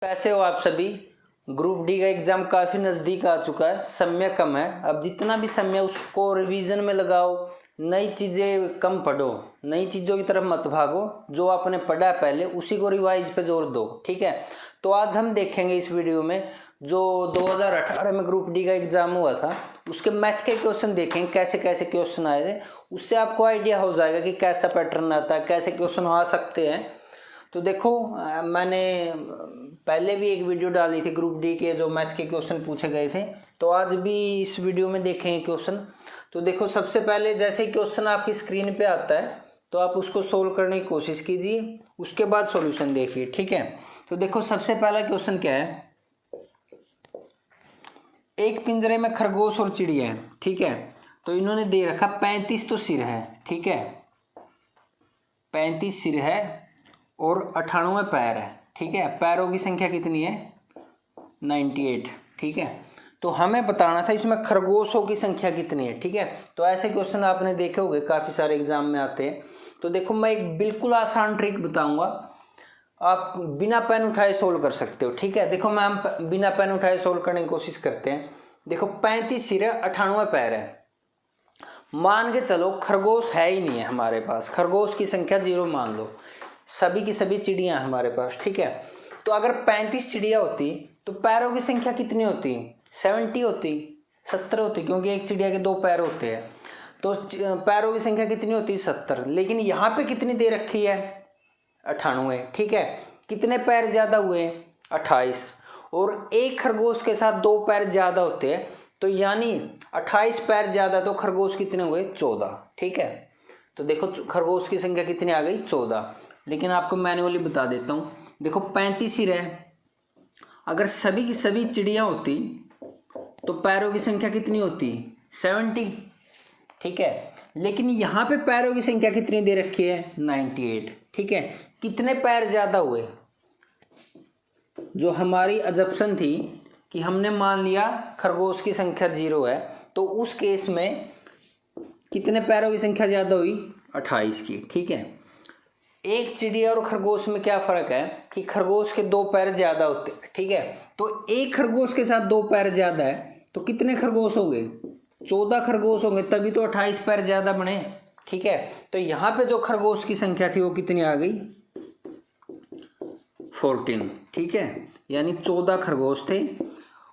कैसे हो आप सभी। ग्रुप डी का एग्ज़ाम काफ़ी नज़दीक आ चुका है, समय कम है। अब जितना भी समय उसको रिवीजन में लगाओ, नई चीज़ें कम पढ़ो, नई चीज़ों की तरफ मत भागो। जो आपने पढ़ा है पहले उसी को रिवाइज पे जोर दो, ठीक है। तो आज हम देखेंगे इस वीडियो में जो 2018 में ग्रुप डी का एग्ज़ाम हुआ था उसके मैथ के क्वेश्चन देखेंगे, कैसे कैसे क्वेश्चन आए थे। उससे आपको आइडिया हो जाएगा कि कैसा पैटर्न आता है, कैसे क्वेश्चन आ सकते हैं। तो देखो मैंने पहले भी एक वीडियो डाली थी ग्रुप डी के जो मैथ के क्वेश्चन पूछे गए थे, तो आज भी इस वीडियो में देखेंगे क्वेश्चन। तो देखो सबसे पहले जैसे ही क्वेश्चन आपकी स्क्रीन पे आता है तो आप उसको सोल्व करने की कोशिश कीजिए, उसके बाद सॉल्यूशन देखिए, ठीक है। तो देखो सबसे पहला क्वेश्चन क्या है। एक पिंजरे में खरगोश और चिड़िया है, ठीक है। तो इन्होंने दे रखा 35 तो सिर है, ठीक है, 35 सिर है और 98 पैर है, ठीक है। पैरों की संख्या कितनी है? 98, ठीक है। तो हमें बताना था इसमें खरगोशों की संख्या कितनी है, ठीक है। तो ऐसे क्वेश्चन आपने देखे होंगे, काफ़ी सारे एग्जाम में आते हैं। तो देखो मैं एक बिल्कुल आसान ट्रिक बताऊंगा, आप बिना पेन उठाए सोल्व कर सकते हो, ठीक है। देखो हम बिना पेन उठाए सोल्व करने की कोशिश करते हैं। देखो 35 सिर है, 98 पैर है। मान के चलो खरगोश है ही नहीं है हमारे पास, खरगोश की संख्या 0 मान लो, सभी की सभी चिड़ियाँ हमारे पास, ठीक है। तो अगर 35 चिड़िया होती तो पैरों की संख्या कितनी होती? 70 होती, 70 होती, क्योंकि एक चिड़िया के 2 पैर होते हैं। तो पैरों की संख्या कितनी होती? 70। लेकिन यहाँ पे कितनी दे रखी है? 98, ठीक है। कितने पैर ज़्यादा हुए? 28। और एक खरगोश के साथ 2 पैर ज़्यादा होते हैं, तो यानी 28 पैर ज़्यादा, तो खरगोश कितने हुए? 14, ठीक है। तो देखो खरगोश की संख्या कितनी आ गई? 14। लेकिन आपको मैन्युअली बता देता हूँ। देखो 35 ही रहे, अगर सभी की सभी चिड़िया होती तो पैरों की संख्या कितनी होती? 70, ठीक है। लेकिन यहाँ पे पैरों की संख्या कितनी दे रखी है? 98, ठीक है। कितने पैर ज़्यादा हुए? जो हमारी अजप्शन थी कि हमने मान लिया खरगोश की संख्या 0 है, तो उस केस में कितने पैरों की संख्या ज़्यादा हुई? 28 की, ठीक है। एक चिड़िया और खरगोश में क्या फ़र्क है कि खरगोश के 2 पैर ज़्यादा होते हैं, ठीक है। तो एक खरगोश के साथ 2 पैर ज़्यादा है, तो कितने खरगोश होंगे? 14 खरगोश होंगे, तभी तो 28 पैर ज़्यादा बने, ठीक है। तो यहाँ पे जो खरगोश की संख्या थी वो कितनी आ गई? 14, ठीक है। यानी 14 खरगोश थे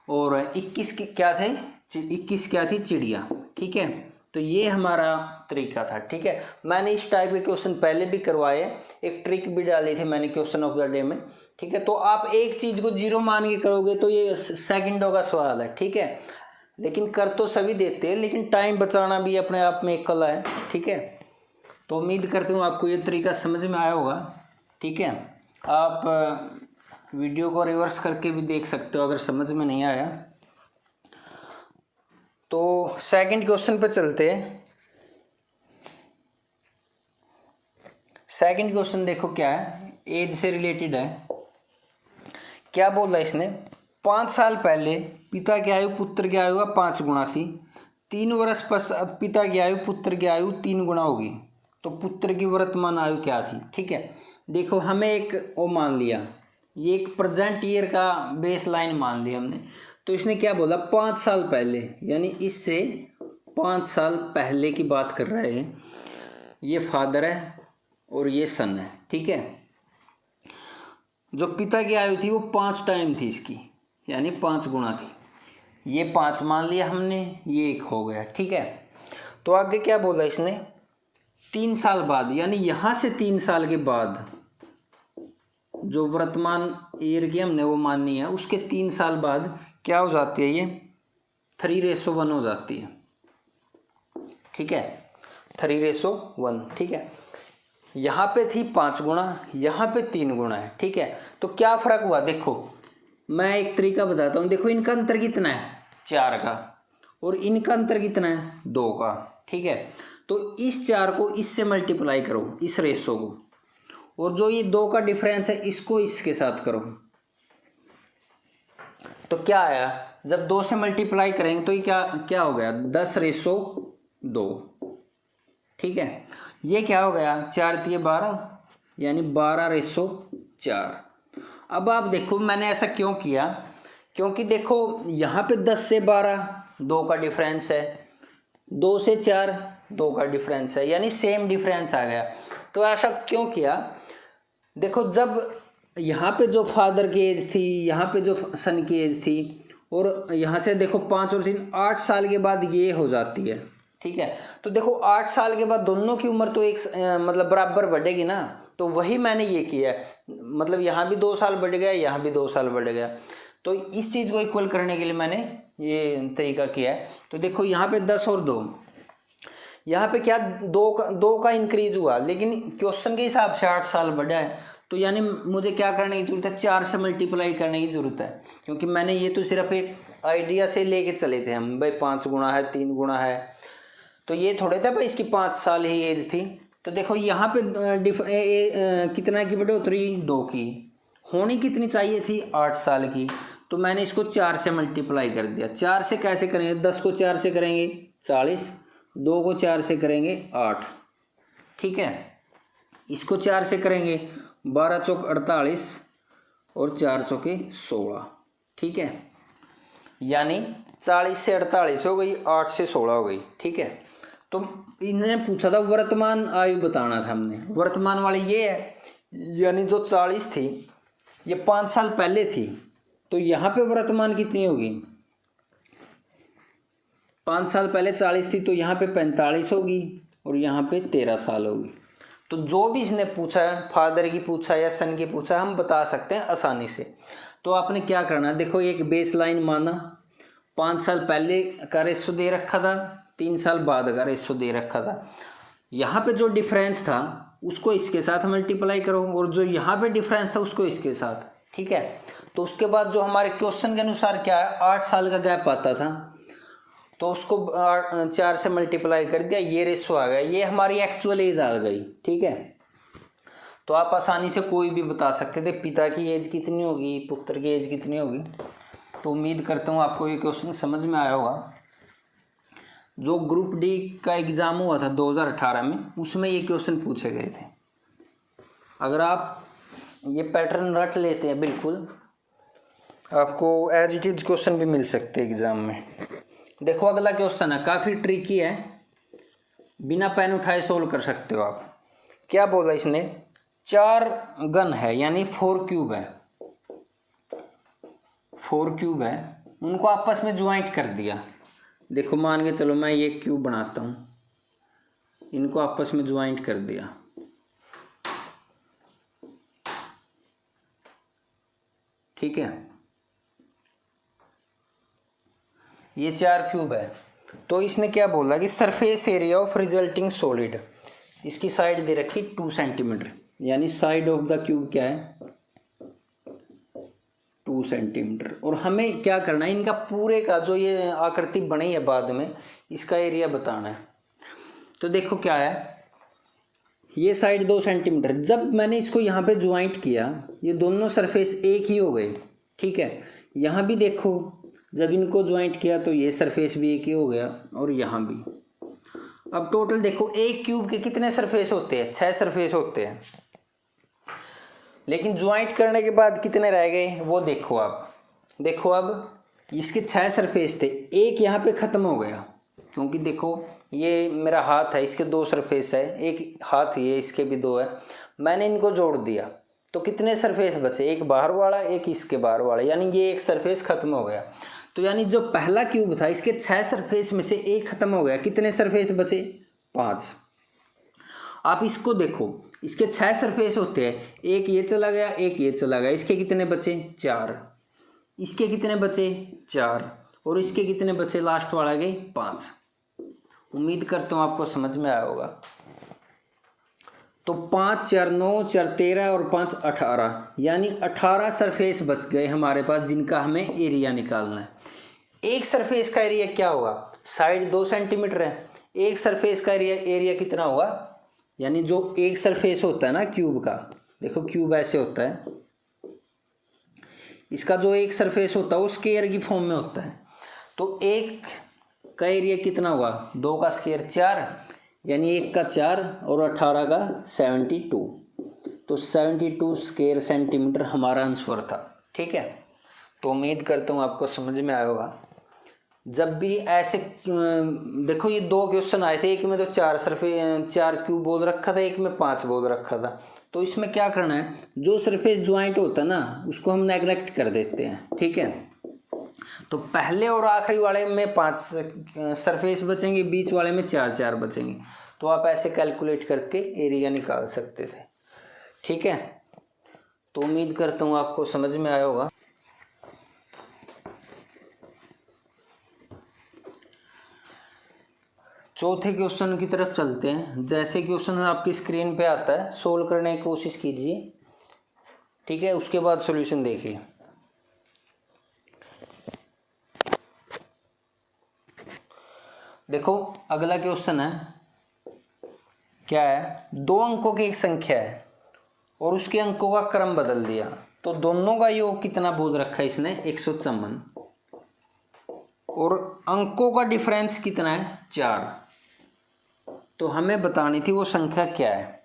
और 21 क्या थे? 21 क्या थी? चिड़िया, ठीक है। तो ये हमारा तरीका था, ठीक है। मैंने इस टाइप के क्वेश्चन पहले भी करवाए, एक ट्रिक भी डाली थी मैंने क्वेश्चन ऑफ द डे में, ठीक है। तो आप एक चीज़ को 0 मान के करोगे तो ये सेकंडों का सवाल है, ठीक है। लेकिन कर तो सभी देते हैं, लेकिन टाइम बचाना भी अपने आप में एक कला है, ठीक है। तो उम्मीद करती हूँ आपको ये तरीका समझ में आया होगा, ठीक है। आप वीडियो को रिवर्स करके भी देख सकते हो अगर समझ में नहीं आया। तो सेकंड क्वेश्चन पे चलते हैं। सेकंड क्वेश्चन देखो क्या है, एज से रिलेटेड है। क्या बोला इसने? 5 साल पहले पिता की आयु पुत्र की आयु का 5 गुना थी। 3 वर्ष पश्चात पिता की आयु पुत्र की आयु 3 गुना होगी, तो पुत्र की वर्तमान आयु क्या थी, ठीक है। देखो हमें एक वो मान लिया, ये एक प्रेजेंट ईयर का बेस लाइन मान लिया हमने। तो इसने क्या बोला? 5 साल पहले, यानी इससे 5 साल पहले की बात कर रहे हैं। ये फादर है और ये सन है, ठीक है। जो पिता की आयु थी वो 5 टाइम थी इसकी, यानी 5 गुना थी। ये 5 मान लिया हमने, ये 1 हो गया, ठीक है। तो आगे क्या बोला इसने? 3 साल बाद, यानी यहाँ से 3 साल के बाद जो वर्तमान ईयर की हमने वो माननी है, उसके 3 साल बाद क्या हो जाती है? ये 3:1 हो जाती है, ठीक है। 3:1, ठीक है। यहाँ पे थी 5 गुना, यहाँ पे 3 गुना है, ठीक है। तो क्या फ़र्क हुआ? देखो मैं एक तरीका बताता हूँ। देखो इनका अंतर कितना है? 4 का, और इनका अंतर कितना है? 2 का, ठीक है। तो इस 4 को इससे मल्टीप्लाई करो, इस रेशो को, और जो ये 2 का डिफरेंस है इसको इसके साथ करो। तो क्या आया? जब 2 से मल्टीप्लाई करेंगे तो ये क्या क्या हो गया? 10:2, ठीक है। ये क्या हो गया? 4 × 3 = 12, यानी 12:4। अब आप देखो मैंने ऐसा क्यों किया, क्योंकि देखो यहाँ पे 10 से 12 2 का डिफरेंस है, 2 से 4 2 का डिफरेंस है, यानी सेम डिफरेंस आ गया। तो ऐसा क्यों किया, देखो जब यहाँ पे जो फादर की एज थी, यहाँ पे जो सन की एज थी, और यहाँ से देखो 5 और 3 8 साल के बाद ये हो जाती है, ठीक है। तो देखो 8 साल के बाद दोनों की उम्र तो एक मतलब बराबर बढ़ेगी ना, तो वही मैंने ये किया है, मतलब यहाँ भी 2 साल बढ़ गया, यहाँ भी 2 साल बढ़ गया। तो इस चीज़ को इक्वल करने के लिए मैंने ये तरीका किया है। तो देखो यहाँ पे 10 और 2, यहाँ पे क्या 2 का इंक्रीज हुआ, लेकिन क्वेश्चन के हिसाब से 8 साल बढ़ा है, तो यानी मुझे क्या करने की जरूरत है, 4 से मल्टीप्लाई करने की जरूरत है, क्योंकि मैंने ये तो सिर्फ एक आइडिया से लेके चले थे हम, भाई 5 गुना है, 3 गुना है, तो ये थोड़े था भाई इसकी 5 साल ही एज थी। तो देखो यहाँ पे कितना की बढ़ोतरी, 2 की, होनी कितनी चाहिए थी, 8 साल की, तो मैंने इसको 4 से मल्टीप्लाई कर दिया। 4 से कैसे करेंगे, 10 को 4 से करेंगे 40, 2 को 4 से करेंगे 8, ठीक है। इसको 4 से करेंगे 12 चौक 48 और 4 चौके 16, ठीक है, यानी 40 से 48 हो गई, 8 से 16 हो गई, ठीक है। तो इन्होंने पूछा था वर्तमान आयु बताना था हमने, वर्तमान वाली ये है, यानी जो 40 थी ये 5 साल पहले थी, तो यहाँ पे वर्तमान कितनी होगी, 5 साल पहले 40 थी, तो यहाँ पे 45 होगी और यहाँ पे 13 साल होगी। तो जो भी इसने पूछा है, फादर की पूछा या सन की पूछा, हम बता सकते हैं आसानी से। तो आपने क्या करना है, देखो एक बेस लाइन माना, 5 साल पहले का रेशो दे रखा था, 3 साल बाद का रेशो दे रखा था, यहाँ पे जो डिफरेंस था उसको इसके साथ मल्टीप्लाई करो, और जो यहाँ पे डिफरेंस था उसको इसके साथ, ठीक है। तो उसके बाद जो हमारे क्वेश्चन के अनुसार क्या है, 8 साल का गैप आता था, तो उसको 4 से मल्टीप्लाई कर दिया, ये रेशो आ गया, ये हमारी एक्चुअल एज आ गई, ठीक है। तो आप आसानी से कोई भी बता सकते थे पिता की एज कितनी होगी, पुत्र की एज कितनी होगी। तो उम्मीद करता हूँ आपको ये क्वेश्चन समझ में आया होगा। जो ग्रुप डी का एग्ज़ाम हुआ था 2018 में, उसमें ये क्वेश्चन पूछे गए थे। अगर आप ये पैटर्न रट लेते हैं बिल्कुल, आपको एज इट इज क्वेश्चन भी मिल सकते हैं एग्ज़ाम में। देखो अगला क्वेश्चन है, काफ़ी ट्रिकी है, बिना पेन उठाए सोल्व कर सकते हो आप। क्या बोला इसने, 4 गन है, यानी 4 क्यूब है, 4 क्यूब है, उनको आपस में ज्वाइंट कर दिया। देखो मान के चलो मैं ये क्यूब बनाता हूँ, इनको आपस में ज्वाइंट कर दिया, ठीक है। ये 4 क्यूब है, तो इसने क्या बोला कि surface area of resulting solid, इसकी साइड दे रखी 2 सेंटीमीटर, यानी साइड ऑफ द क्यूब क्या है, 2 सेंटीमीटर। और हमें क्या करना है, इनका पूरे का जो ये आकृति बनी है बाद में, इसका एरिया बताना है। तो देखो क्या है, ये साइड 2 सेंटीमीटर, जब मैंने इसको यहाँ पे ज्वाइंट किया, ये दोनों सरफेस एक ही हो गए, ठीक है। यहाँ भी देखो जब इनको ज्वाइंट किया तो ये सरफेस भी एक ही हो गया, और यहाँ भी। अब टोटल देखो एक क्यूब के कितने सरफेस होते हैं, 6 सरफेस होते हैं, लेकिन ज्वाइंट करने के बाद कितने रह गए वो देखो आप। देखो अब इसके 6 सरफेस थे, एक यहाँ पे ख़त्म हो गया, क्योंकि देखो ये मेरा हाथ है, इसके 2 सरफेस है, एक हाथ ये, इसके भी 2 है, मैंने इनको जोड़ दिया, तो कितने सरफेस बचे, एक बाहर वाला एक इसके बाहर वाला, यानी ये एक सरफेस ख़त्म हो गया। तो यानी जो पहला क्यूब था इसके 6 सरफेस में से एक ख़त्म हो गया, कितने सरफेस बचे, 5। आप इसको देखो, इसके 6 सरफेस होते हैं, एक ये चला गया एक ये चला गया, इसके कितने बचे, 4, इसके कितने बचे, 4, और इसके कितने बचे, लास्ट वाला गए 5। उम्मीद करता हूँ आपको समझ में आया होगा। तो 5 4 9 4 13 और 5 18, यानी 18 सरफेस बच गए हमारे पास, जिनका हमें एरिया निकालना है। एक सरफेस का एरिया क्या होगा, साइड 2 सेंटीमीटर है, एक सरफेस का एरिया कितना होगा, यानी जो एक सरफेस होता है ना क्यूब का, देखो क्यूब ऐसे होता है, इसका जो एक सरफेस होता है वो स्क्वायर की फॉर्म में होता है, तो एक का एरिया कितना होगा, 2 का स्क्वायर 4, यानी 1 का 4 और 18 का 72, तो 72 स्क्वायर सेंटीमीटर हमारा आंसर था। ठीक है, तो उम्मीद करता हूँ आपको समझ में आया होगा। जब भी ऐसे देखो ये 2 क्वेश्चन आए थे, एक में तो 4 क्यूब बोल रखा था, एक में 5 बोल रखा था। तो इसमें क्या करना है, जो सरफेस ज्वाइंट होता है ना उसको हम नेगलेक्ट कर देते हैं। ठीक है, तो पहले और आखिरी वाले में 5 सरफेस बचेंगे, बीच वाले में 4 बचेंगे। तो आप ऐसे कैलकुलेट करके एरिया निकाल सकते थे। ठीक है, तो उम्मीद करता हूँ आपको समझ में आया होगा। चौथे क्वेश्चन की तरफ चलते हैं। जैसे क्वेश्चन आपकी स्क्रीन पे आता है सोल्व करने की कोशिश कीजिए। ठीक है, उसके बाद सॉल्यूशन देखिए। देखो अगला क्वेश्चन है, क्या है, 2 अंकों की एक संख्या है और उसके अंकों का क्रम बदल दिया, तो दोनों का योग कितना बोल रखा है इसने, 154, और अंकों का डिफरेंस कितना है, 4। तो हमें बतानी थी वो संख्या क्या है।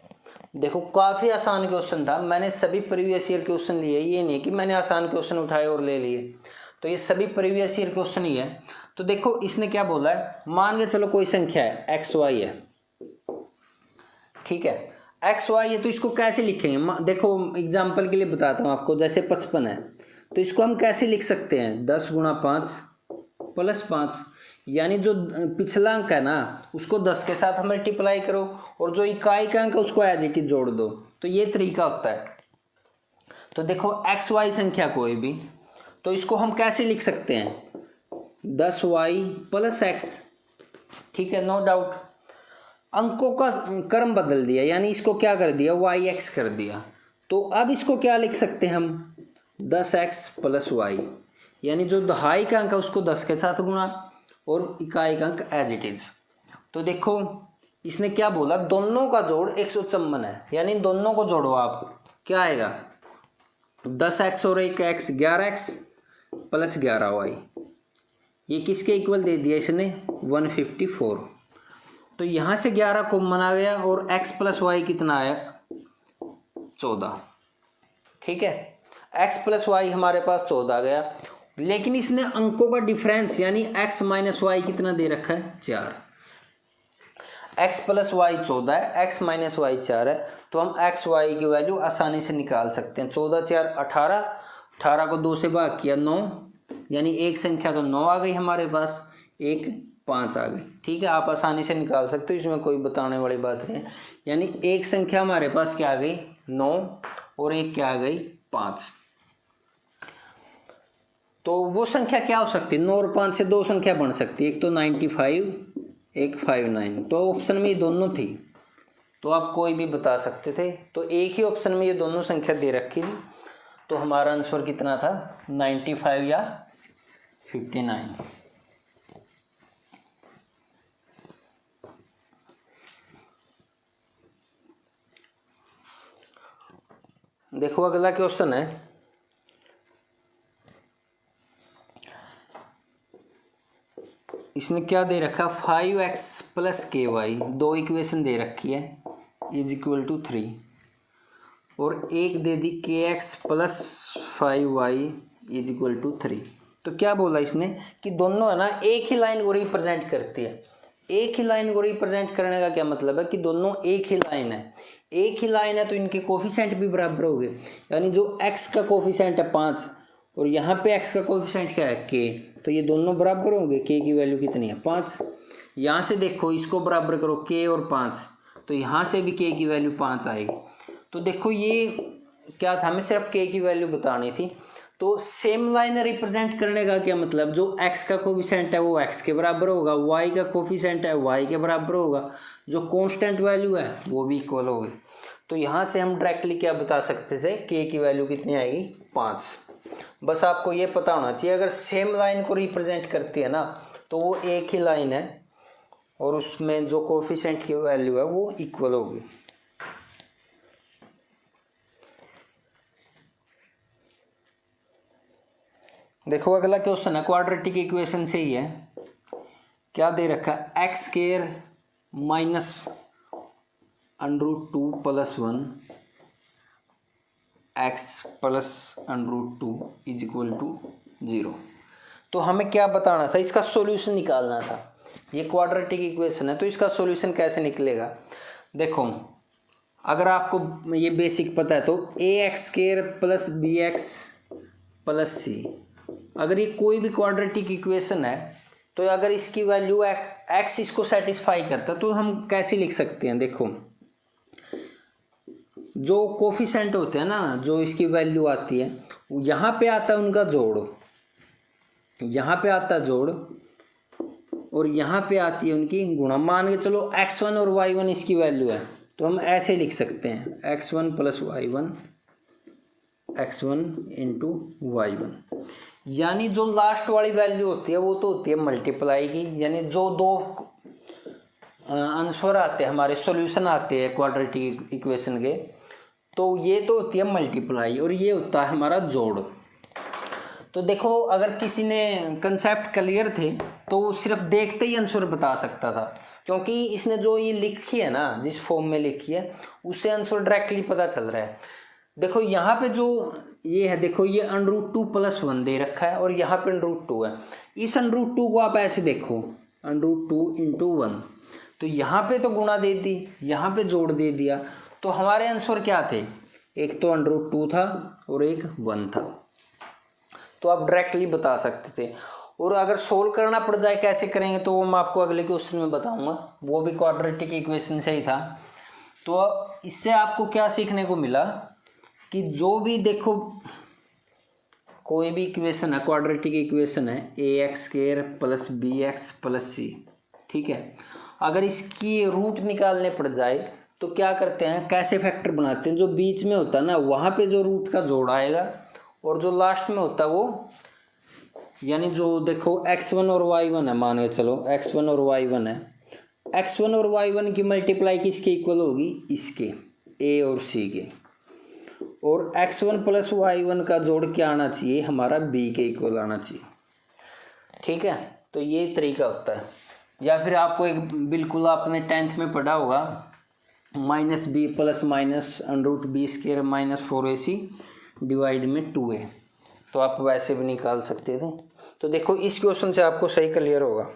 देखो काफ़ी आसान क्वेश्चन था, मैंने सभी प्रीवियस ईयर क्वेश्चन लिए, ये नहीं कि मैंने आसान क्वेश्चन उठाए और ले लिए। तो ये सभी प्रीवियस ईयर क्वेश्चन ही है। तो देखो इसने क्या बोला है, मान के चलो कोई संख्या है एक्स वाई है। ठीक है, एक्स वाई है, तो इसको कैसे लिखेंगे, देखो एग्जाम्पल के लिए बताता हूँ आपको। जैसे 55 है तो इसको हम कैसे लिख सकते हैं, 10 गुणा 5 प्लस 5, यानी जो पिछला अंक है ना उसको 10 के साथ मल्टीप्लाई करो और जो इकाई का अंक है उसको एज इट इज जोड़ दो। तो ये तरीका होता है। तो देखो एक्स वाई संख्या कोई भी, तो इसको हम कैसे लिख सकते हैं, 10y प्लस एक्स। ठीक है, नो डाउट। अंकों का क्रम बदल दिया, यानी इसको क्या कर दिया, वाई एक्स कर दिया। तो अब इसको क्या लिख सकते हैं हम, 10x प्लस वाई, यानी जो दहाई का अंक है उसको 10 के साथ गुणा और इकाई का अंक एज इट इज। तो देखो इसने क्या बोला, दोनों का जोड़ 154 है, यानी दोनों को जोड़ो आप, क्या आएगा, 10x और 1x 11x प्लस 11y। ये किसके इक्वल दे दिया इसने, 154। तो यहाँ से 11 कॉमन आ गया और x प्लस वाई कितना आया, 14। ठीक है, x प्लस वाई हमारे पास 14 आ गया। लेकिन इसने अंकों का डिफरेंस यानी x माइनस वाई कितना दे रखा है, 4। x प्लस वाई 14 है, x माइनस वाई 4 है। तो हम x वाई की वैल्यू आसानी से निकाल सकते हैं। 14 4 18, 18 को 2 से भाग किया 9, यानी एक संख्या तो 9 आ गई हमारे पास, एक 5 आ गई। ठीक है, आप आसानी से निकाल सकते हो, इसमें कोई बताने वाली बात नहीं है। यानी एक संख्या हमारे पास क्या आ गई, 9, और एक क्या आ गई, 5। तो वो संख्या क्या हो सकती है, 9 और 5 से 2 संख्या बन सकती है, एक तो 95, एक 59। तो ऑप्शन में ये दोनों थी, तो आप कोई भी बता सकते थे। तो एक ही ऑप्शन में ये दोनों संख्या दे रखी थी, तो हमारा आंसर कितना था, 95 या 59। देखो अगला क्वेश्चन है, इसने क्या दे रखा, 5x प्लस के वाई, 2 इक्वेशन दे रखी है, इज इक्वल टू 3, और एक दे दी के x plus 5y is equal to 3। तो क्या बोला इसने कि दोनों है ना एक ही लाइन को रिप्रेजेंट करती है। एक ही लाइन को रिप्रेजेंट करने का क्या मतलब है कि दोनों एक ही लाइन है। एक ही लाइन है तो इनके कोफिशिएंट भी बराबर हो गए, यानी जो x का कोफिशिएंट है 5 और यहाँ पे x का कोफिशिएंट क्या है k, तो ये दोनों बराबर होंगे। k की वैल्यू कितनी है, 5। यहाँ से देखो इसको बराबर करो k और 5, तो यहाँ से भी k की वैल्यू 5 आएगी। तो देखो ये क्या था, हमें सिर्फ k की वैल्यू बतानी थी। तो सेम लाइन रिप्रेजेंट करने का क्या मतलब, जो x का कोफिशिएंट है वो x के बराबर होगा, y का कोफिशिएंट है y के बराबर होगा, जो कांस्टेंट वैल्यू है वो भी इक्वल होगी। तो यहाँ से हम डायरेक्टली क्या बता सकते थे, k की वैल्यू कितनी आएगी, 5। बस आपको ये पता होना चाहिए, अगर सेम लाइन को रिप्रेजेंट करती है ना तो वो एक ही लाइन है और उसमें जो कोफिशिएंट की वैल्यू है वो इक्वल होगी। देखो अगला क्वेश्चन है, क्वाड्रेटिक इक्वेशन से ही है। क्या दे रखा है, x square minus √2 + 1 x plus √2 is equal to 0। तो हमें क्या बताना था, इसका सॉल्यूशन निकालना था। ये क्वाड्रेटिक इक्वेशन है, तो इसका सॉल्यूशन कैसे निकलेगा। देखो अगर आपको ये बेसिक पता है तो ax² plus bx plus c, अगर ये कोई भी क्वाड्रेटिक इक्वेशन है तो अगर इसकी वैल्यू x इसको सेटिस्फाई करता तो हम कैसे लिख सकते हैं। देखो जो कोफिशिएंट होते हैं ना, जो इसकी वैल्यू आती है, यहाँ पे आता है उनका जोड़, यहाँ पे आता है जोड़ और यहाँ पे आती है उनकी गुणा। मान के चलो x1 और y1 इसकी वैल्यू है, तो हम ऐसे लिख सकते हैं x1 plus y1 x1 into y1। यानी जो लास्ट वाली वैल्यू होती है वो तो होती है मल्टीप्लाई की, यानी जो दो आंसर आते हैं हमारे सॉल्यूशन आते हैं क्वाड्रेटिक इक्वेशन के, तो ये तो होती है मल्टीप्लाई और ये होता है हमारा जोड़। तो देखो अगर किसी ने कंसेप्ट क्लियर थे तो सिर्फ देखते ही आंसर बता सकता था, क्योंकि इसने जो ये लिखी है ना, जिस फॉर्म में लिखी है उससे आंसर डायरेक्टली पता चल रहा है। देखो यहाँ पे जो ये है, देखो ये √2 + 1 दे रखा है और यहाँ पे √2 है। इस √2 को आप ऐसे देखो √2 × 1, तो यहाँ पे तो गुणा दे दी, यहाँ पे जोड़ दे दिया, तो हमारे आंसर क्या थे, एक तो √2 था और एक 1 था। तो आप डायरेक्टली बता सकते थे। और अगर सोल्व करना पड़ जाए कैसे करेंगे तो वो मैं आपको अगले क्वेश्चन में बताऊंगा, वो भी क्वाड्रेटिक इक्वेशन से ही था। तो इससे आपको क्या सीखने को मिला कि जो भी देखो कोई भी इक्वेशन है, क्वाड्रेटिक इक्वेशन है ax² plus bx plus c, ठीक है, अगर इसकी रूट निकालने पड़ जाए तो क्या करते हैं, कैसे फैक्टर बनाते हैं, जो बीच में होता है ना वहाँ पे जो रूट का जोड़ आएगा और जो लास्ट में होता है वो, यानी जो देखो x1 और y1 है, मान के चलो x1 और y1 है, x1 और y1 की मल्टीप्लाई किसके इक्वल होगी, इसके a और c के, और x1 प्लस y1 का जोड़ क्या आना चाहिए, हमारा b के इक्वल आना चाहिए। ठीक है, तो ये तरीका होता है। या फिर आपको एक बिल्कुल आपने 10th में पढ़ा होगा -b plus minus √b² - 4ac divide में 2a, तो आप वैसे भी निकाल सकते थे। तो देखो इस क्वेश्चन से आपको सही क्लियर होगा।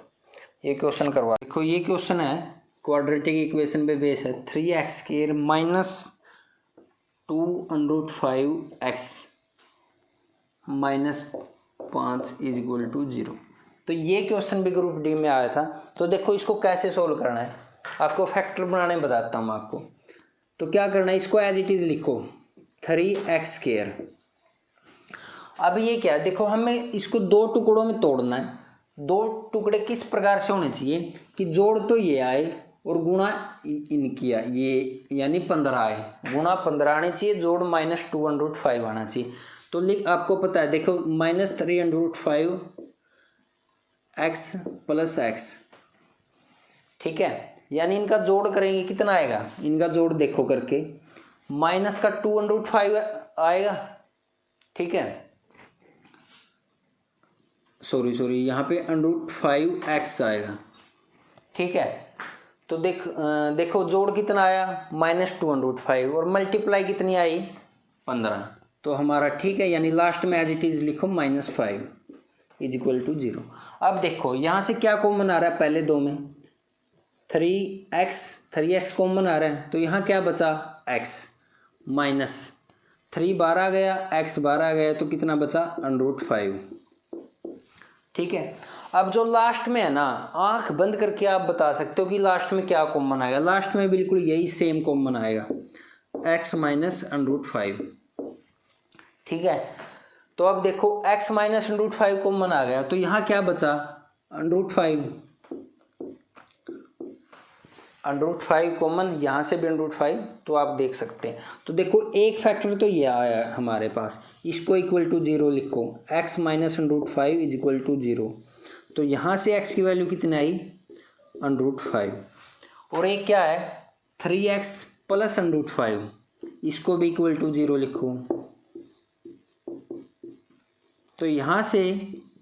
ये क्वेश्चन करवा देखो, ये क्वेश्चन है क्वाड्रेटिक इक्वेशन पे बेस है 3x² - 2√5x - 5 = 0। तो ये क्वेश्चन भी ग्रुप डी में आया था। तो देखो इसको कैसे सोल्व करना है, आपको फैक्टर बनाने बताता हूँ आपको। तो क्या करना है, इसको एज इट इज़ लिखो 3x²। अब ये क्या है, देखो हमें इसको दो टुकड़ों में तोड़ना है। दो टुकड़े किस प्रकार से होने चाहिए कि जोड़ तो ये आए और गुणा इनकी ये, यानी 15 आए, गुणा 15 आने चाहिए, जोड़ -2√5 आना चाहिए। तो आपको पता है, देखो -3√5x प्लस x, ठीक है, यानी इनका जोड़ करेंगे कितना आएगा, इनका जोड़ देखो करके माइनस का 2√5 आएगा, ठीक है, सॉरी यहाँ पे √5x आएगा, ठीक है। तो देखो जोड़ कितना आया -2√5 और मल्टीप्लाई कितनी आई 15, तो हमारा ठीक है, यानी लास्ट में एज इट इज लिखो -5 = 0। अब देखो यहाँ से क्या कॉमन आ रहा है, पहले दो में 3x कॉमन आ रहा है, तो यहाँ क्या बचा x, -3 बाहर आ गया, x बाहर आ गया, तो कितना बचा √5, ठीक है। अब जो लास्ट में है ना, आंख बंद करके आप बता सकते हो कि लास्ट में क्या कॉमन आएगा। लास्ट में बिल्कुल यही सेम कॉमन आएगा, x - √5, ठीक है। तो अब देखो x - √5 कॉमन आ गया, तो यहाँ क्या बचा √5 कॉमन, यहाँ से भी √5, तो आप देख सकते हैं। तो देखो एक फैक्टर तो ये आया है हमारे पास, इसको इक्वल टू 0 लिखो, x - √5 = 0। तो यहाँ से x की वैल्यू कितनी आई √5, और एक क्या है 3x प्लस √5, इसको भी इक्वल टू 0 लिखो। तो यहाँ से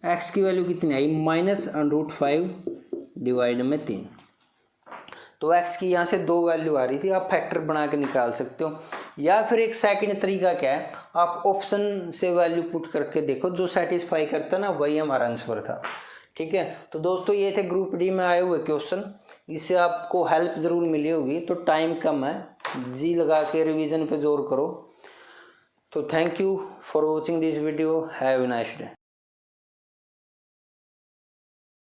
x की वैल्यू कितनी आई -√5 डिवाइड में 3। तो x की यहाँ से दो वैल्यू आ रही थी, आप फैक्टर बना के निकाल सकते हो। या फिर एक सेकंड तरीका क्या है, आप ऑप्शन से वैल्यू पुट करके देखो, जो सेटिस्फाई करता ना वही हमारा आंसर था। ठीक है, तो दोस्तों ये थे ग्रुप डी में आए हुए क्वेश्चन, इससे आपको हेल्प ज़रूर मिली होगी। तो टाइम कम है, जी लगा के रिवीजन पे जोर करो। तो thank you for watching this video, have a nice day.